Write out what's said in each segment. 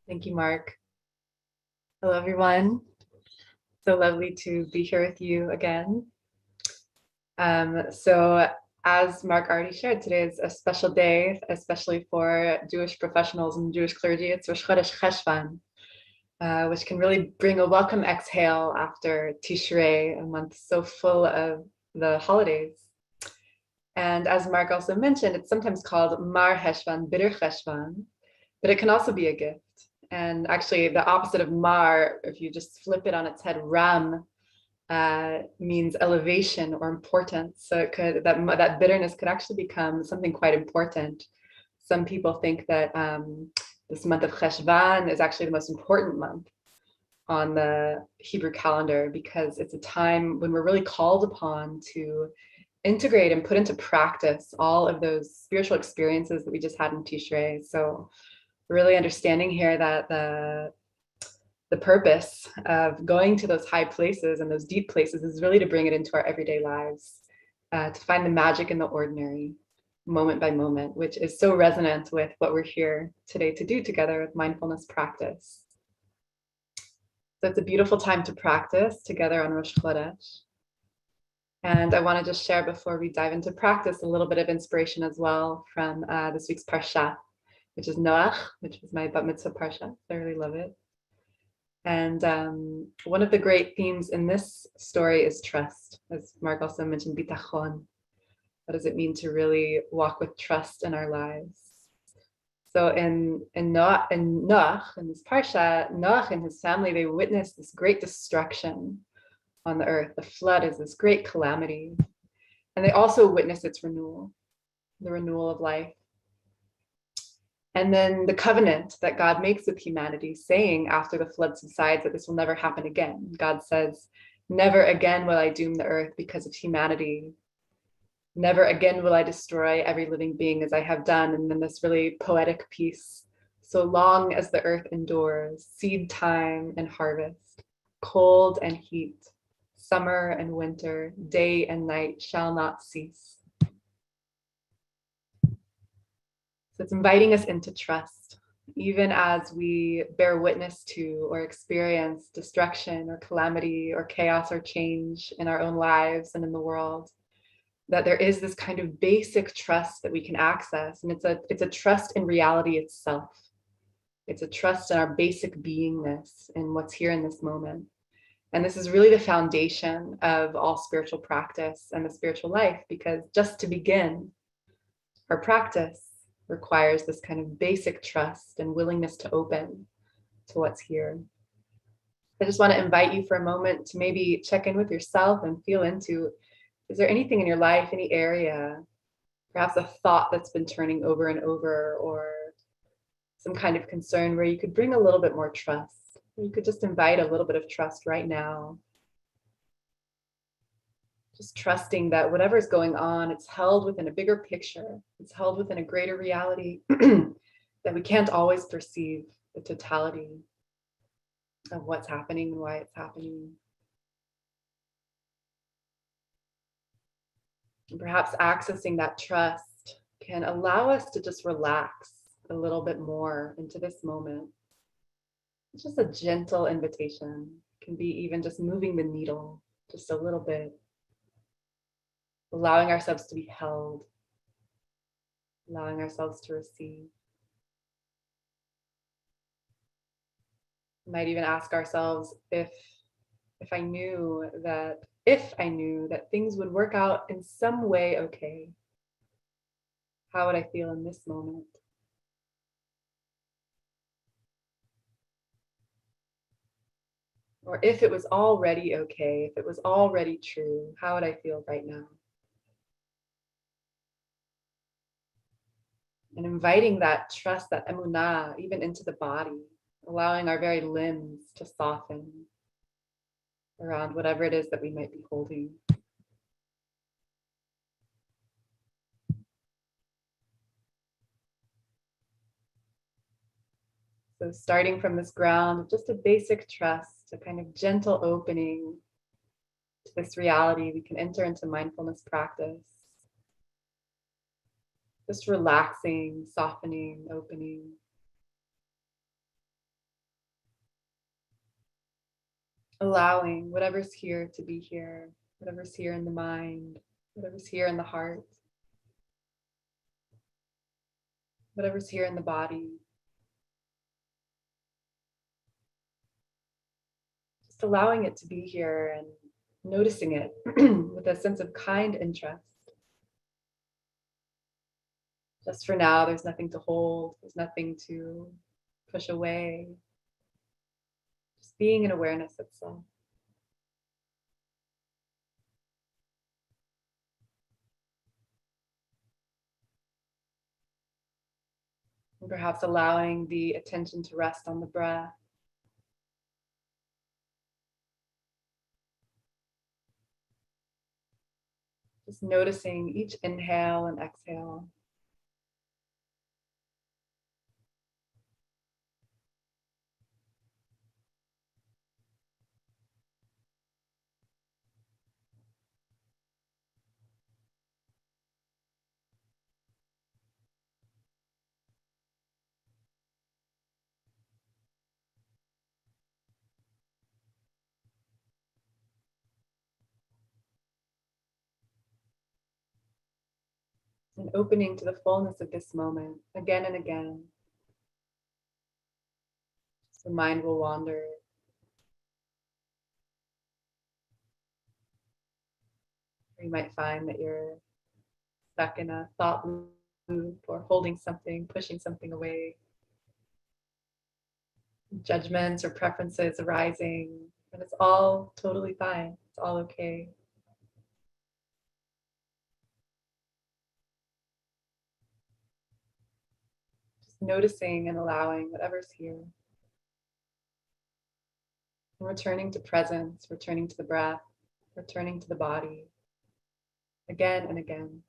Thank you, Mark. Hello, everyone. So lovely to be here with you again. So, as Mark already shared, today is a special day, especially for Jewish professionals and Jewish clergy. It's Rosh Chodesh Cheshvan, which can really bring a welcome exhale after Tishrei, a month so full of the holidays. And as Mark also mentioned, it's sometimes called Mar Heshvan, bitter Cheshvan, but it can also be a gift. And actually, the opposite of Mar, if you just flip it on its head, Ram means elevation or importance. So it could that bitterness could actually become something quite important. Some people think that this month of Cheshvan is actually the most important month on the Hebrew calendar because it's a time when we're really called upon to integrate and put into practice all of those spiritual experiences that we just had in Tishrei. So really understanding here that the purpose of going to those high places and those deep places is really to bring it into our everyday lives, to find the magic in the ordinary, moment by moment, which is so resonant with what we're here today to do together with mindfulness practice. So it's a beautiful time to practice together on Rosh Chodesh. And I want to just share before we dive into practice a little bit of inspiration as well from this week's Parsha, which is Noach, which is my Bat Mitzvah Parsha. I really love it. And one of the great themes in this story is trust, as Mark also mentioned, bitachon. What does it mean to really walk with trust in our lives? So in Noach, in this parsha, Noach and his family, they witnessed this great destruction on the earth. The flood is this great calamity. And they also witnessed its renewal, the renewal of life. And then the covenant that God makes with humanity, saying after the flood subsides that this will never happen again. God says, never again will I doom the earth because of humanity. Never again will I destroy every living being as I have done. And then this really poetic piece, so long as the earth endures, seed time and harvest, cold and heat, summer and winter, day and night shall not cease. So it's inviting us into trust, even as we bear witness to or experience destruction or calamity or chaos or change in our own lives and in the world, that there is this kind of basic trust that we can access. And it's a trust in reality itself. It's a trust in our basic beingness and what's here in this moment. And this is really the foundation of all spiritual practice and the spiritual life, because just to begin, our practice requires this kind of basic trust and willingness to open to what's here. I just want to invite you for a moment to maybe check in with yourself and feel into, is there anything in your life, any area, perhaps a thought that's been turning over and over, or some kind of concern where you could bring a little bit more trust? You could just invite a little bit of trust right now. Just trusting that whatever's going on, it's held within a bigger picture. It's held within a greater reality that we can't always perceive the totality of what's happening and why it's happening. And perhaps accessing that trust can allow us to just relax a little bit more into this moment. It's just a gentle invitation. It can be even just moving the needle just a little bit, allowing ourselves to be held, allowing ourselves to receive. We might even ask ourselves if I knew that things would work out in some way okay, how would I feel in this moment? Or if it was already okay, if it was already true, how would I feel right now? And inviting that trust, that emunah, even into the body, allowing our very limbs to soften around whatever it is that we might be holding. So starting from this ground of just a basic trust, a kind of gentle opening to this reality, we can enter into mindfulness practice. Just relaxing, softening, opening. allowing whatever's here to be here, whatever's here in the mind, whatever's here in the heart, whatever's here in the body. Just allowing it to be here and noticing it with a sense of kind interest. Just for now, there's nothing to hold, there's nothing to push away. Just being in awareness itself. And perhaps allowing the attention to rest on the breath. Just noticing each inhale and exhale. And opening to the fullness of this moment again and again. So the mind will wander. Or you might find that you're stuck in a thought loop or holding something, pushing something away. Judgments or preferences arising. And it's all totally fine. It's all okay. Just noticing and allowing whatever's here. And returning to presence, returning to the breath, returning to the body again and again.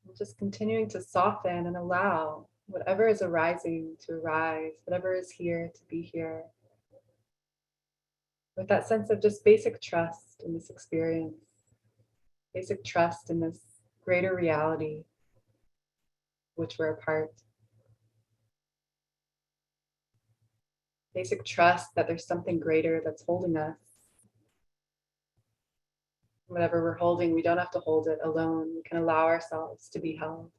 And just continuing to soften and allow whatever is arising to arise, whatever is here to be here, with that sense of just basic trust in this experience, basic trust in this greater reality which we're a part, basic trust that there's something greater that's holding us. Whatever we're holding, we don't have to hold it alone. We can allow ourselves to be held.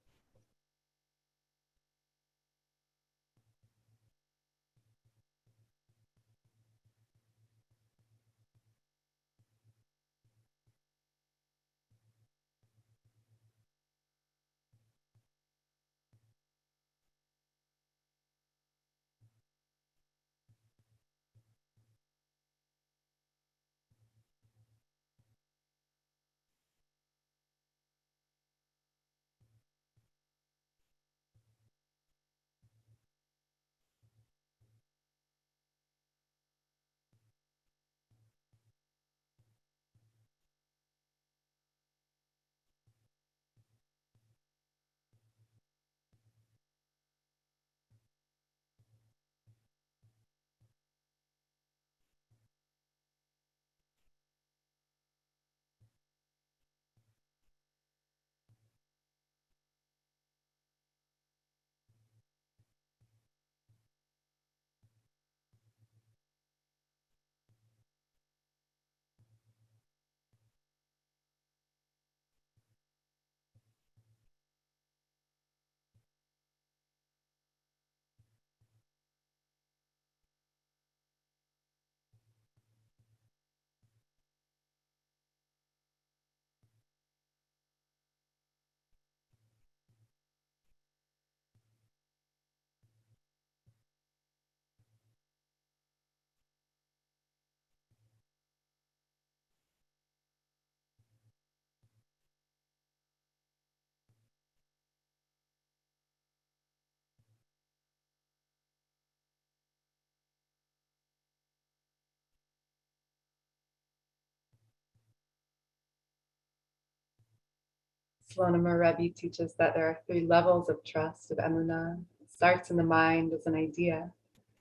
Slonim Rebbe teaches that there are 3 levels of trust, of emunah. It starts in the mind as an idea,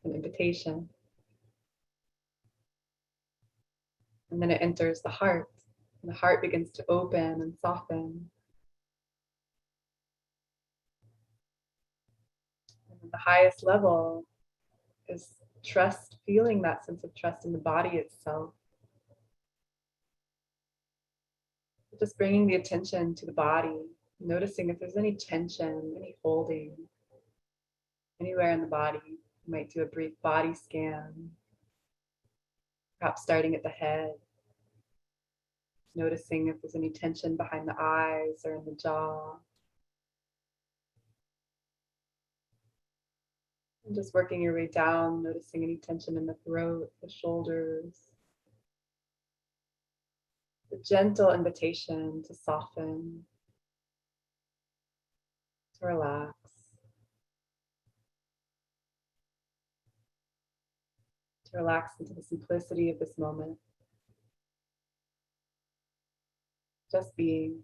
an invitation, and then it enters the heart, and the heart begins to open and soften. And the highest level is trust, feeling that sense of trust in the body itself. Just bringing the attention to the body, noticing if there's any tension, any holding, anywhere in the body. You might do a brief body scan, perhaps starting at the head, noticing if there's any tension behind the eyes or in the jaw. And just working your way down, noticing any tension in the throat, the shoulders. The gentle invitation to soften, to relax. To relax into the simplicity of this moment. Just being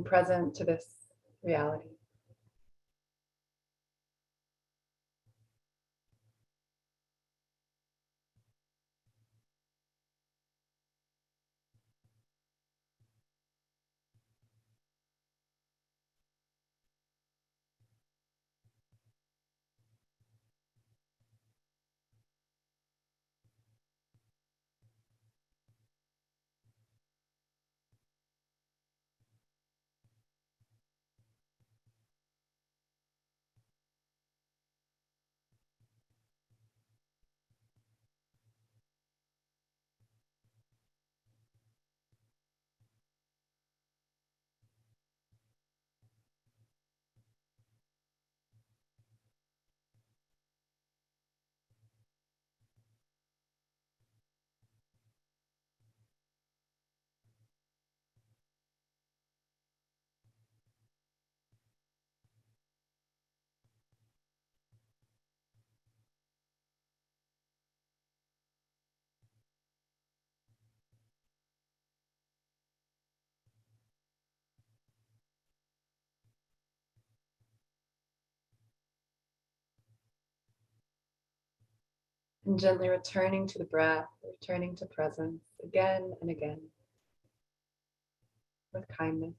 present to this reality. And gently returning to the breath, returning to presence again and again with kindness.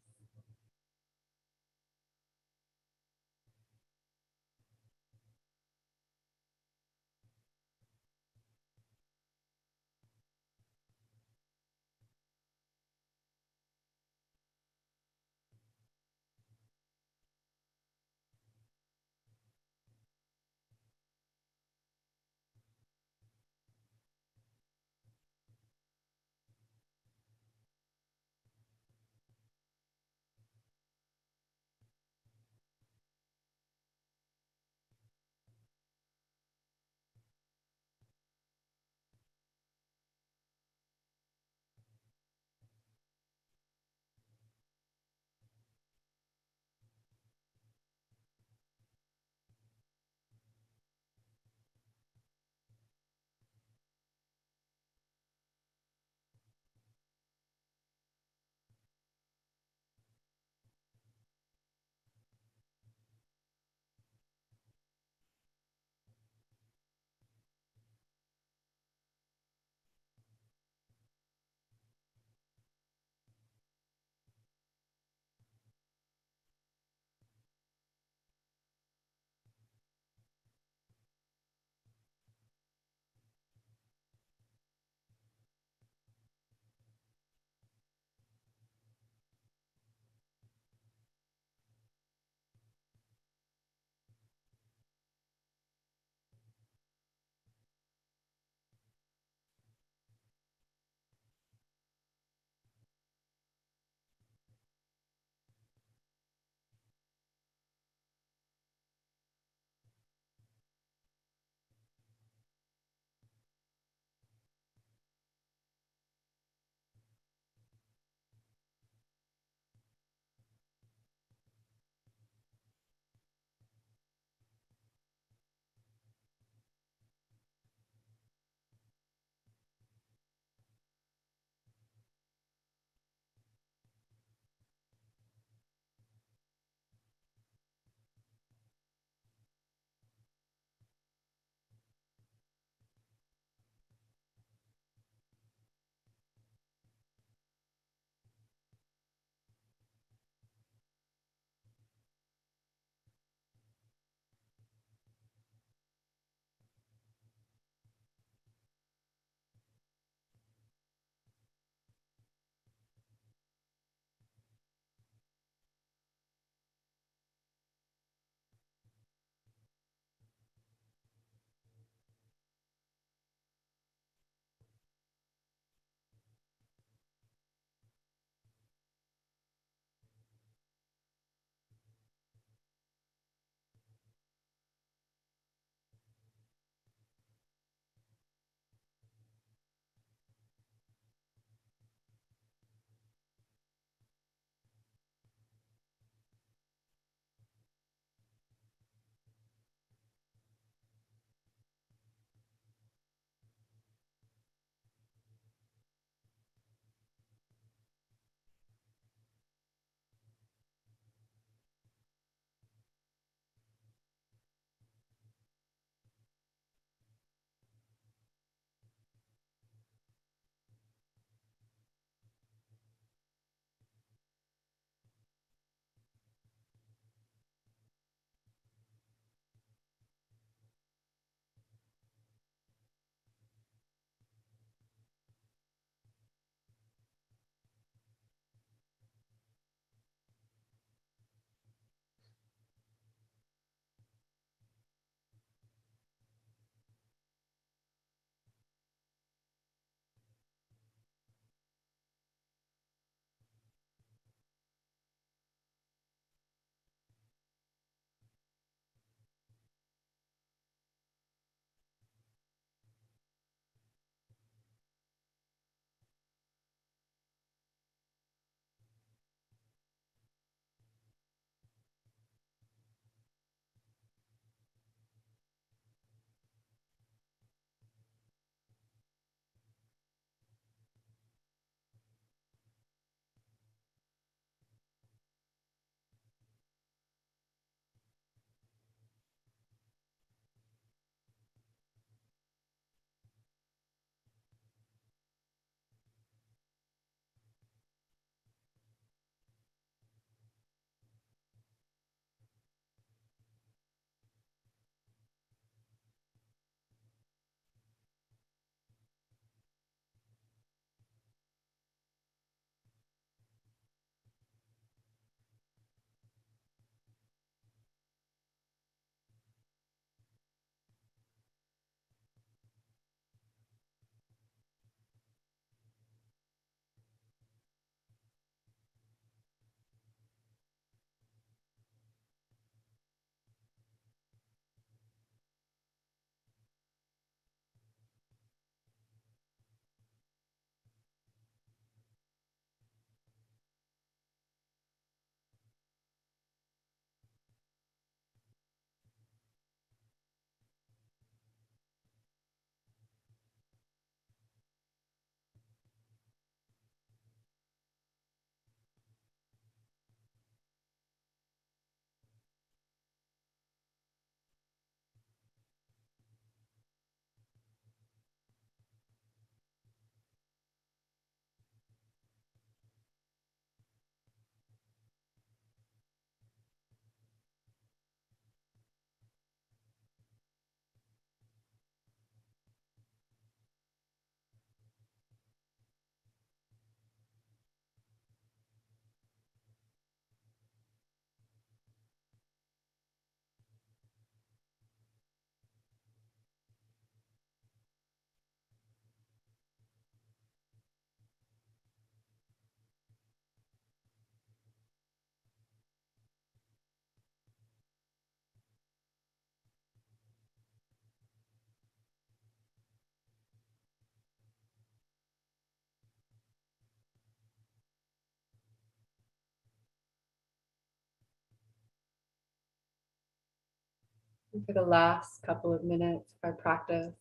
And for the last couple of minutes of our practice,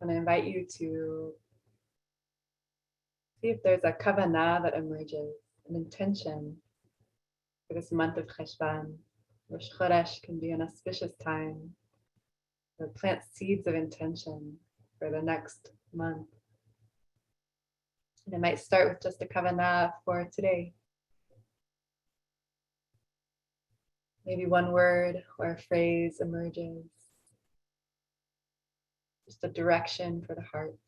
I'm going to invite you to see if there's a kavanah that emerges, an intention for this month of Cheshvan. Rosh Chodesh can be an auspicious time to plant seeds of intention for the next month. And I might start with just a kavanah for today. Maybe one word or a phrase emerges. Just a direction for the heart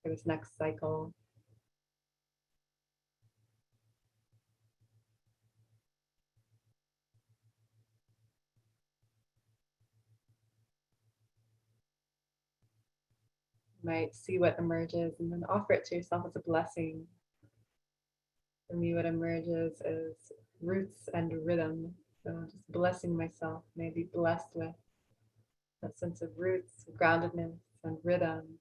for this next cycle. You might see what emerges and then offer it to yourself as a blessing. For me, what emerges is roots and rhythm. So just blessing myself, may I be blessed with that sense of roots, groundedness, and rhythm.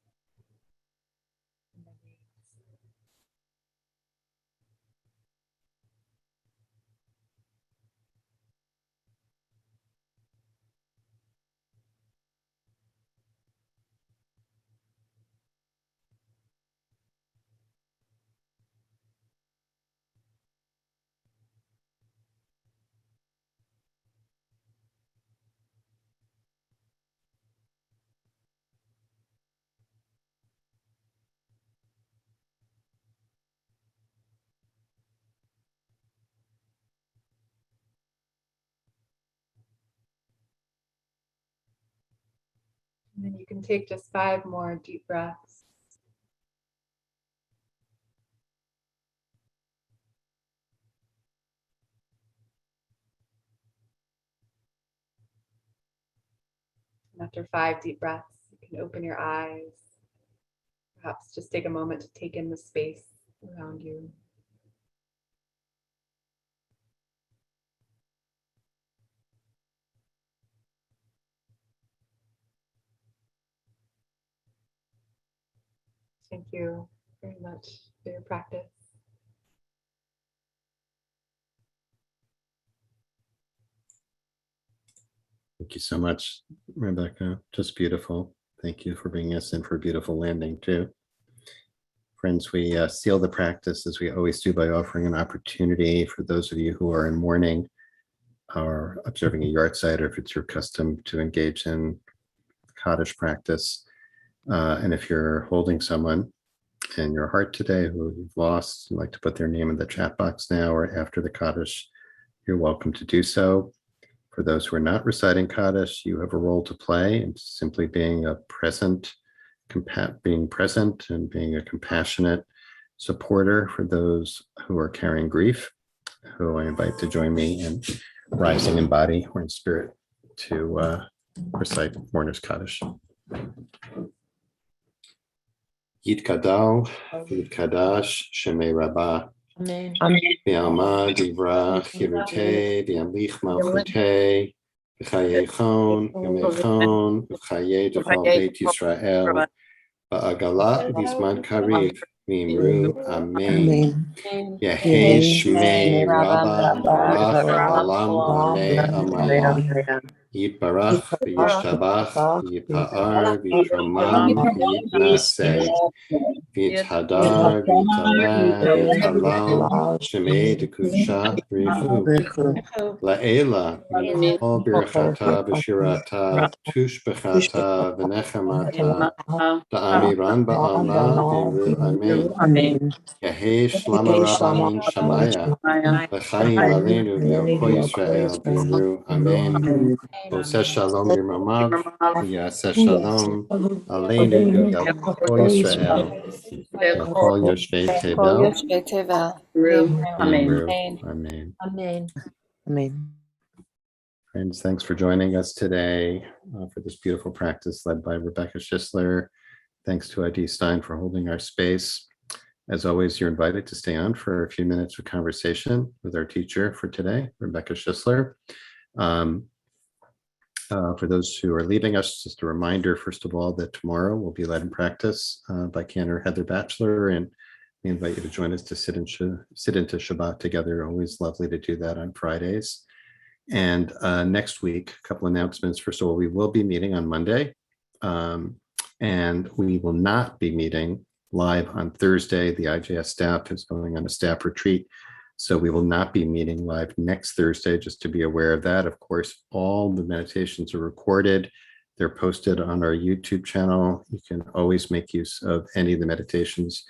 And then you can take just 5 more deep breaths. And after 5 deep breaths, you can open your eyes. Perhaps just take a moment to take in the space around you. Thank you very much for your practice. Thank you so much, Rebecca. Just beautiful. Thank you for bringing us in for a beautiful landing too. Friends, we seal the practice as we always do by offering an opportunity for those of you who are in mourning or observing a yard site, or if it's your custom to engage in Kaddish practice. And if you're holding someone in your heart today who you've lost, you'd like to put their name in the chat box now or after the Kaddish, you're welcome to do so. For those who are not reciting Kaddish, you have a role to play in simply being a present, being present and being a compassionate supporter for those who are carrying grief, who I invite to join me in rising in body or in spirit to recite Mourner's Kaddish. Yitkadal, Yitkadash, Shemei Rabbah. Amen. V'alma divrach Yerutei, v'yamlich malchutei, v'chayechon, v'mechon, v'chaye d'chol Beit Yisrael, v'agala v'zman kariv, v'imru Amen. Yehei Shmei Rabba Barach Olam Meh Amaya. Yitbarach v'yishtabach v'yipa'ar v'yitramam v'yitnaseh. V'yithadar v'yitala v'yitalal shemei dekudshah v'richu la'ela mikol birchata v'shirata tushbechata v'nechamata da'amiran ba'alma v'imru amen. Yehei shlama rabba min shamaya v'chaim aleinu v'yoko Yisrael v'imru amen. Oseh shalom b'mamav v'yaseh shalom aleinu v'yoko Yisrael. Call your Tevel. Amen. Amen. Amen. Amen. Friends, thanks for joining us today for this beautiful practice led by Rebecca Schisler. Thanks to I.D. Stein for holding our space. As always, you're invited to stay on for a few minutes of conversation with our teacher for today, Rebecca Schisler. For those who are leaving us, just a reminder, first of all, that tomorrow will be led in practice by Cantor Heather Batchelor and we invite you to join us to sit into Shabbat together. Always lovely to do that on Fridays. And next week, a couple announcements. First of all, we will be meeting on Monday, and we will not be meeting live on Thursday. The IJS staff is going on a staff retreat, so we will not be meeting live next Thursday, just to be aware of that. Of course, all the meditations are recorded. They're posted on our YouTube channel. You can always make use of any of the meditations,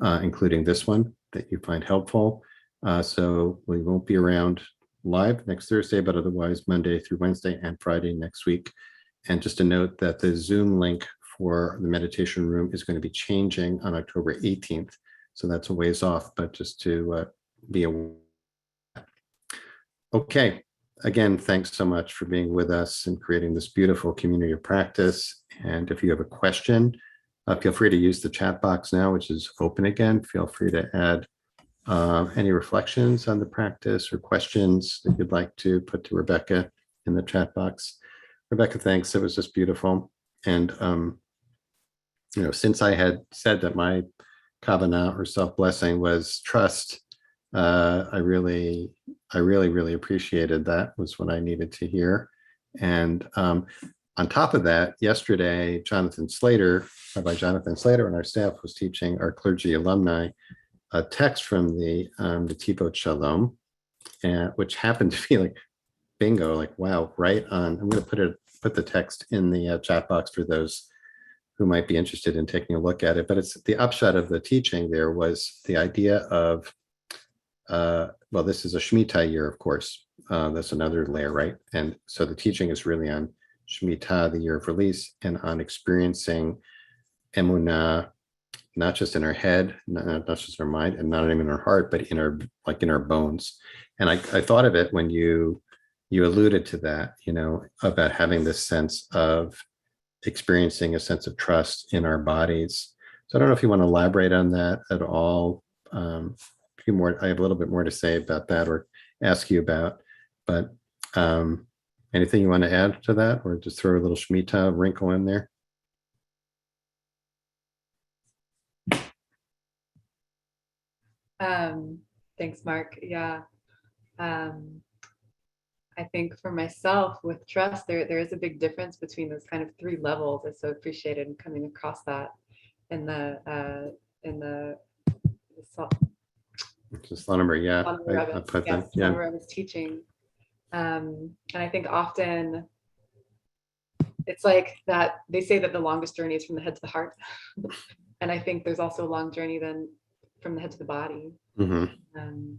including this one that you find helpful. So we won't be around live next Thursday, but otherwise Monday through Wednesday and Friday next week. And just a note that the Zoom link for the meditation room is going to be changing on October 18th. So that's a ways off, but just to be aware. Okay. Again, thanks so much for being with us and creating this beautiful community of practice. And if you have a question, feel free to use the chat box now, which is open again. Feel free to add any reflections on the practice or questions that you'd like to put to Rebecca in the chat box. Rebecca, thanks. It was just beautiful. And, since I had said that my kavanah or self-blessing was trust, I really appreciated that. Was what I needed to hear. And on top of that, yesterday, Rabbi Jonathan Slater and our staff was teaching our clergy alumni a text from the Tivot Shalom, which happened to be like bingo, like wow, right on. I'm going to put the text in the chat box for those who might be interested in taking a look at it. But it's the upshot of the teaching. There was the idea of well, this is a Shemitah year, of course. That's another layer, right? And so the teaching is really on Shemitah, the year of release, and on experiencing emunah, not just in our head, not just in our mind, and not even in our heart, but in our bones. And I thought of it when you alluded to that, about having this sense of experiencing a sense of trust in our bodies. So I don't know if you want to elaborate on that at all. I have a little bit more to say about that or ask you about, but anything you want to add to that, or just throw a little Shemitah wrinkle in there? Thanks, Mark. Yeah. I think for myself with trust, there is a big difference between those kind of three levels. I so appreciated coming across that in the Just number, yeah. I put that, yeah. I was teaching. And I think often it's like that they say that the longest journey is from the head to the heart. And I think there's also a long journey then from the head to the body. Mm-hmm.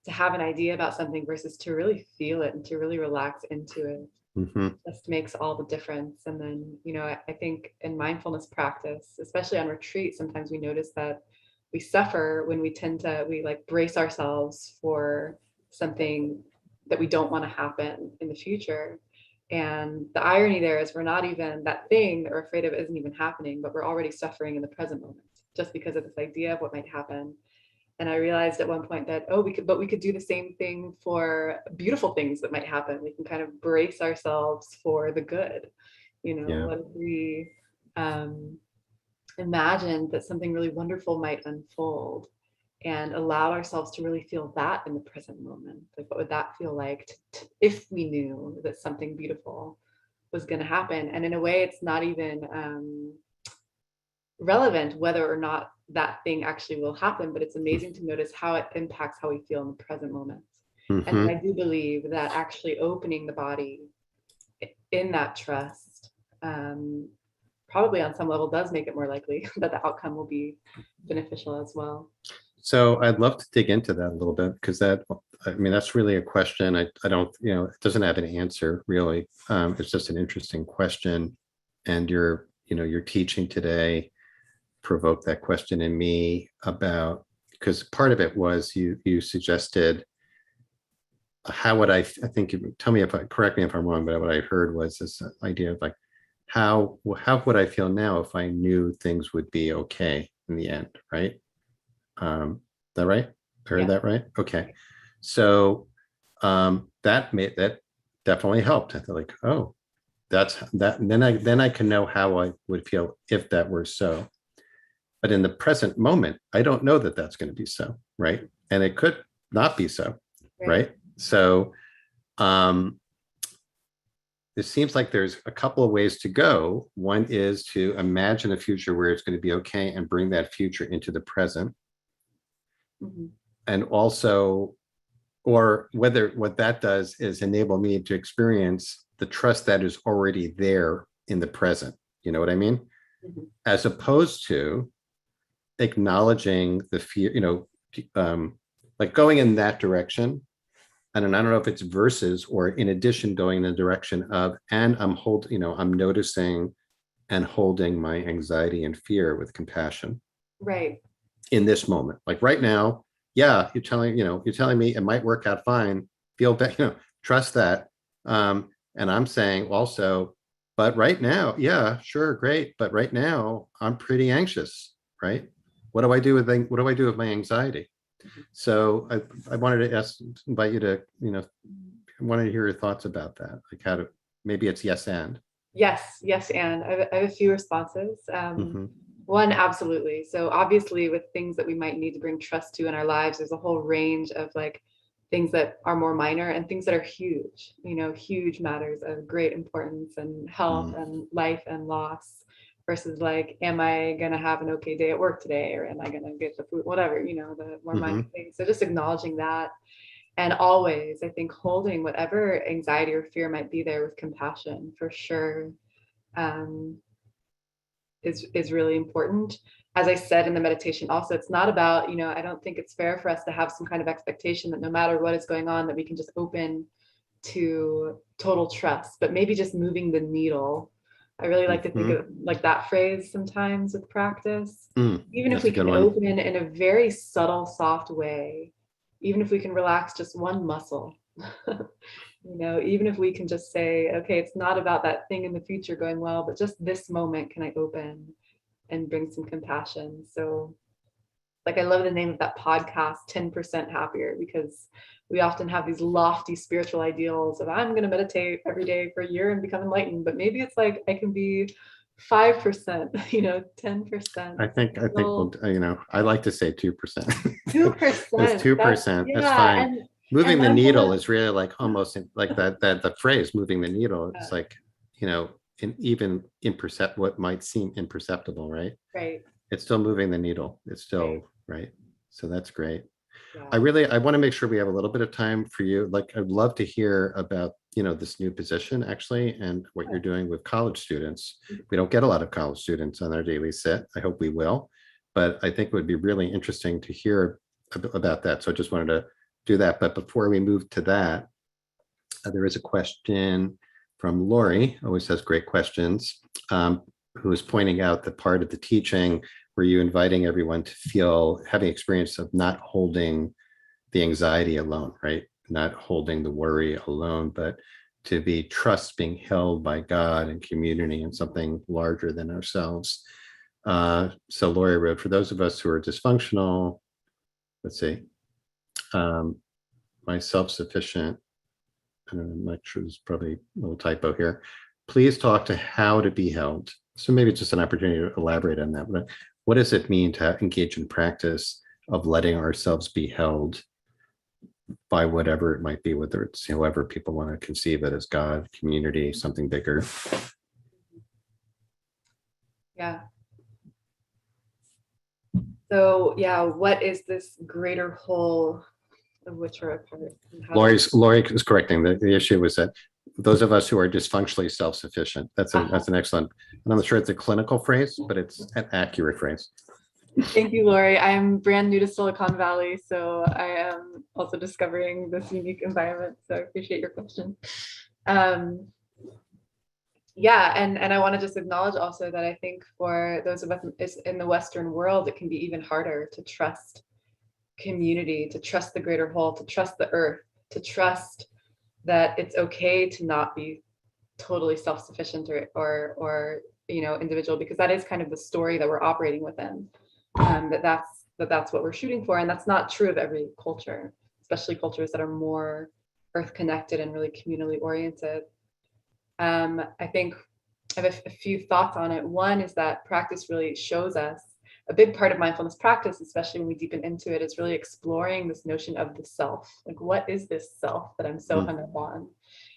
To have an idea about something versus to really feel it and to really relax into it, mm-hmm. just makes all the difference. And then, I think in mindfulness practice, especially on retreat, sometimes we notice that we suffer when we brace ourselves for something that we don't want to happen in the future. And the irony there is we're not even, that thing that we're afraid of isn't even happening, but we're already suffering in the present moment just because of this idea of what might happen. And I realized at one point that, we could do the same thing for beautiful things that might happen. We can kind of brace ourselves for the good, What if we imagine that something really wonderful might unfold and allow ourselves to really feel that in the present moment? Like, what would that feel like if we knew that something beautiful was going to happen? And in a way, it's not even relevant whether or not that thing actually will happen, but it's amazing to notice how it impacts how we feel in the present moment. Mm-hmm. And I do believe that actually opening the body in that trust probably on some level does make it more likely that the outcome will be beneficial as well. So I'd love to dig into that a little bit, because that's really a question. I don't, it doesn't have an answer really. It's just an interesting question. And your teaching today provoked that question in me about, because part of it was you suggested how would I think, correct me if I'm wrong, but what I heard was this idea of like, how would I feel now if I knew things would be okay in the end, right? Is that right? I heard that right? Okay. So that definitely helped. I thought like, oh, that's that. And then I can know how I would feel if that were so. But in the present moment, I don't know that that's going to be so, right? And it could not be so, right? So it seems like there's a couple of ways to go. One is to imagine a future where it's going to be okay and bring that future into the present. Mm-hmm. And also, or whether what that does is enable me to experience the trust that is already there in the present. You know what I mean? Mm-hmm. As opposed to acknowledging the fear, like going in that direction. And I don't know if it's versus or in addition going in the direction of, and I'm noticing and holding my anxiety and fear with compassion. Right. In this moment, like right now, yeah, you're telling me it might work out fine. Feel better, trust that. And I'm saying also, but right now, yeah, sure, great. But right now, I'm pretty anxious, right? What do I do with my anxiety? So I wanted to invite you to, I wanted to hear your thoughts about that. Like how to, maybe it's yes and. Yes, and I have a few responses. One, absolutely. So obviously with things that we might need to bring trust to in our lives, there's a whole range of like things that are more minor and things that are huge, huge matters of great importance and health and life and loss versus like, am I going to have an okay day at work today? Or am I going to get the food, whatever, the more minor things. So just acknowledging that. And always, I think holding whatever anxiety or fear might be there with compassion for sure is really important. As I said in the meditation, also, it's not about, I don't think it's fair for us to have some kind of expectation that no matter what is going on, that we can just open to total trust, but maybe just moving the needle. I really like to think of like that phrase sometimes with practice. Even if we can open in a very subtle, soft way, even if we can relax just one muscle, even if we can just say, okay, it's not about that thing in the future going well, but just this moment, can I open and bring some compassion? So like, I love the name of that podcast, 10% Happier, because we often have these lofty spiritual ideals of I'm going to meditate every day for a year and become enlightened. But maybe it's like, I can be 5%, 10%. I think we'll, I like to say 2%. 2%. It's 2%. That's fine. Moving the needle is really like almost like that the phrase moving the needle. It's like, even what might seem imperceptible, right? Right. It's still moving the needle. It's still right. So that's great. Yeah. I want to make sure we have a little bit of time for you. Like, I'd love to hear about, this new position actually, and what you're doing with college students. We don't get a lot of college students on our daily sit. I hope we will, but I think it would be really interesting to hear about that. So I just wanted to do that. But before we move to that, there is a question from Lori, always has great questions, who is pointing out the part of the teaching where you inviting everyone to feel, having experience of not holding the anxiety alone, right? Not holding the worry alone, but to be trust being held by God and community and something larger than ourselves. So Lori wrote, for those of us who are dysfunctional, let's see, my self-sufficient, I'm not sure, there's probably a little typo here. Please talk to how to be held. So maybe it's just an opportunity to elaborate on that. But what does it mean to engage in practice of letting ourselves be held by whatever it might be, whether it's however people want to conceive it as God, community, something bigger? Yeah. So yeah, what is this greater whole of which we're a part? Lori is correcting. The issue was that those of us who are dysfunctionally self-sufficient. That's an excellent, and I'm not sure it's a clinical phrase, but it's an accurate phrase. Thank you, Lori. I'm brand new to Silicon Valley, so I am also discovering this unique environment. So I appreciate your question. Yeah, and I want to just acknowledge also that I think for those of us in the Western world, it can be even harder to trust community, to trust the greater whole, to trust the earth, to trust that it's okay to not be totally self-sufficient or individual, because that is kind of the story that we're operating within. That's what we're shooting for, and that's not true of every culture, especially cultures that are more earth connected and really communally oriented. I think I have a few thoughts on it. One is that practice really shows us a big part of mindfulness practice, especially when we deepen into it, is really exploring this notion of the self. Like, what is this self that I'm so hung up on?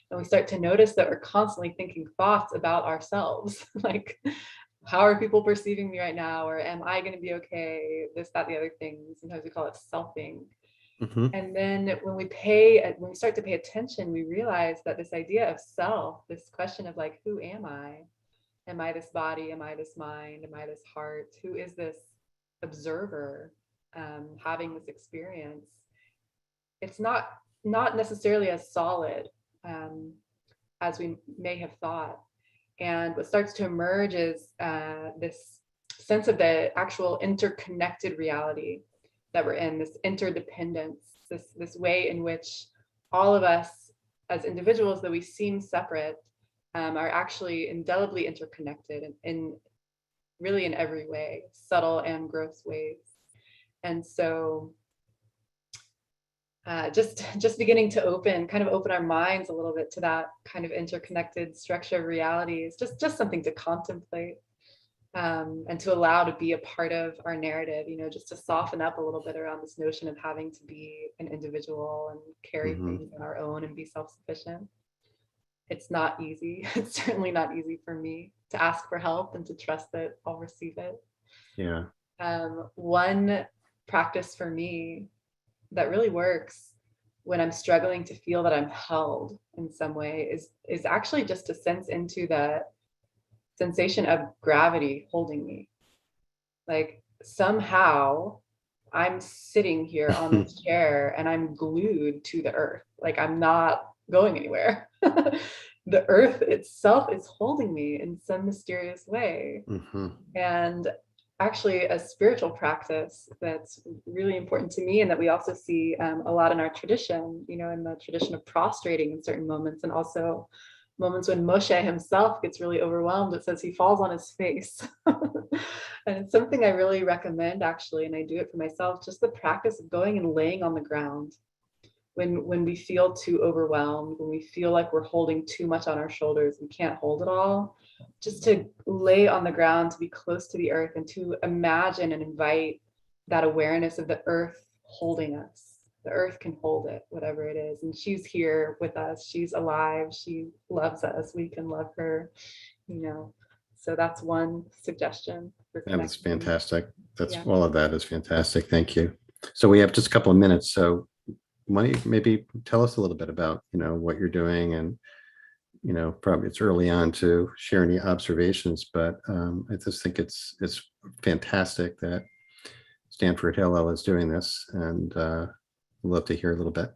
And we start to notice that we're constantly thinking thoughts about ourselves. Like, how are people perceiving me right now? Or am I going to be okay? This, that, the other thing. Sometimes we call it selfing. And then when we start to pay attention, we realize that this idea of self, this question of like, who am I? Am I this body? Am I this mind? Am I this heart? Who is this observer having this experience? It's not necessarily as solid as we may have thought. And what starts to emerge is this sense of the actual interconnected reality that we're in, this interdependence, this way in which all of us as individuals, that we seem separate, are actually indelibly interconnected in really in every way, subtle and gross ways. And so just beginning to open our minds a little bit to that kind of interconnected structure of reality is just something to contemplate, and to allow to be a part of our narrative, just to soften up a little bit around this notion of having to be an individual and carry things on our own and be self-sufficient. It's not easy. It's certainly not easy for me to ask for help and to trust that I'll receive it. Yeah. One practice for me that really works when I'm struggling to feel that I'm held in some way is actually just to sense into the sensation of gravity holding me. Like, somehow I'm sitting here on this chair and I'm glued to the earth. Like, I'm not going anywhere. The earth itself is holding me in some mysterious way. And actually, a spiritual practice that's really important to me, and that we also see a lot in our tradition, in the tradition of prostrating in certain moments, and also moments when Moshe himself gets really overwhelmed. It says he falls on his face. And it's something I really recommend, actually, and I do it for myself, just the practice of going and laying on the ground when we feel too overwhelmed, when we feel like we're holding too much on our shoulders, we can't hold it all. Just to lay on the ground, to be close to the earth, and to imagine and invite that awareness of the earth holding us. The earth can hold it, whatever it is. And she's here with us. She's alive. She loves us. We can love her, So that's one suggestion. That is fantastic. All of that is fantastic. Thank you. So we have just a couple of minutes. So why don't you maybe tell us a little bit about, what you're doing, and, probably it's early on to share any observations, but I just think it's fantastic that Stanford Hillel is doing this, and I'd love to hear a little bit.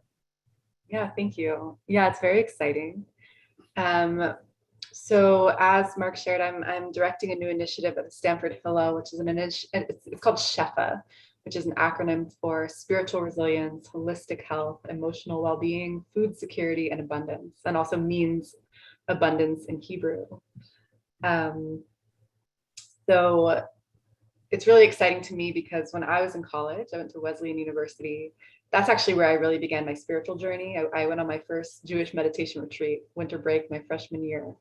Yeah, thank you. Yeah, it's very exciting. So as Mark shared, I'm directing a new initiative at Stanford Hillel, which is it's called SHEFA, which is an acronym for spiritual resilience, holistic health, emotional well-being, food security, and abundance, and also means abundance in Hebrew. So it's really exciting to me because when I was in college, I went to Wesleyan University. That's actually where I really began my spiritual journey. I went on my first Jewish meditation retreat, winter break, my freshman year.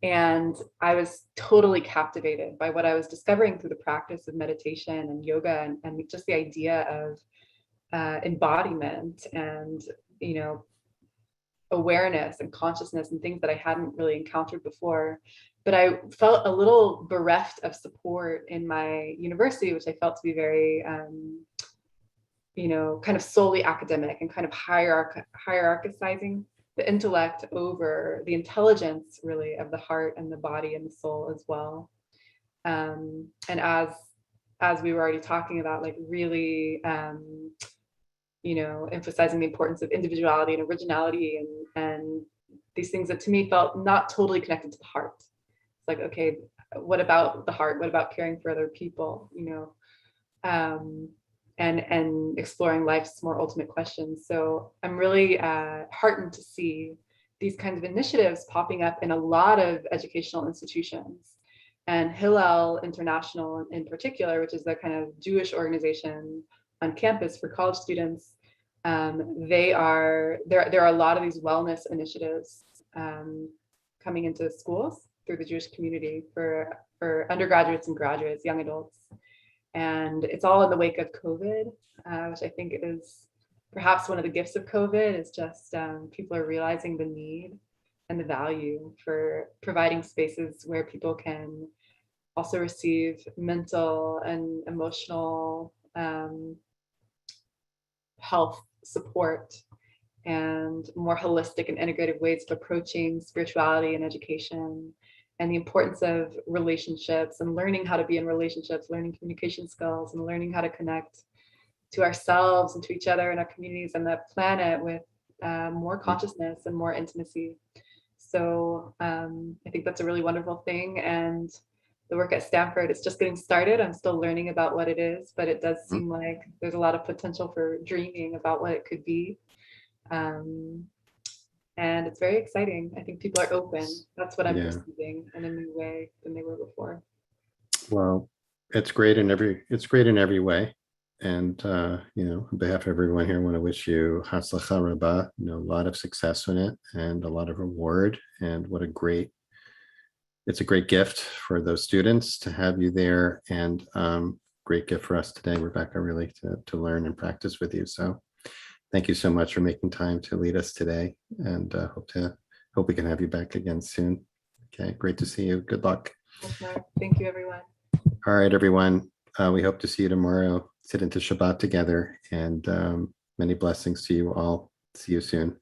And I was totally captivated by what I was discovering through the practice of meditation and yoga, and just the idea of embodiment and, awareness and consciousness, and things that I hadn't really encountered before. But I felt a little bereft of support in my university, which I felt to be very, kind of solely academic and kind of hierarchizing the intellect over the intelligence, really, of the heart and the body and the soul as well. And as we were already talking about, like, really, emphasizing the importance of individuality and originality, and these things that to me felt not totally connected to the heart. It's like, okay, what about the heart? What about caring for other people? And exploring life's more ultimate questions. So I'm really heartened to see these kinds of initiatives popping up in a lot of educational institutions. And Hillel International in particular, which is the kind of Jewish organization on campus for college students, there are a lot of these wellness initiatives coming into schools through the Jewish community for undergraduates and graduates, young adults. And it's all in the wake of COVID, which I think is perhaps one of the gifts of COVID, is just people are realizing the need and the value for providing spaces where people can also receive mental and emotional health support and more holistic and integrative ways of approaching spirituality and education, and the importance of relationships and learning how to be in relationships, learning communication skills, and learning how to connect to ourselves and to each other and our communities and the planet with more consciousness and more intimacy. So I think that's a really wonderful thing. And the work at Stanford, it's just getting started. I'm still learning about what it is, but it does seem like there's a lot of potential for dreaming about what it could be. And it's very exciting. I think people are open. That's what I'm perceiving in a new way than they were before. Well, it's great in every way. And on behalf of everyone here, I want to wish you hatzlacha rabah, a lot of success in it and a lot of reward. And it's a great gift for those students to have you there, and great gift for us today, Rebecca, really to learn and practice with you. So thank you so much for making time to lead us today, and hope we can have you back again soon. Okay, great to see you. Good luck. Thank you, everyone. All right, everyone. We hope to see you tomorrow. Sit into Shabbat together, and many blessings to you all. See you soon.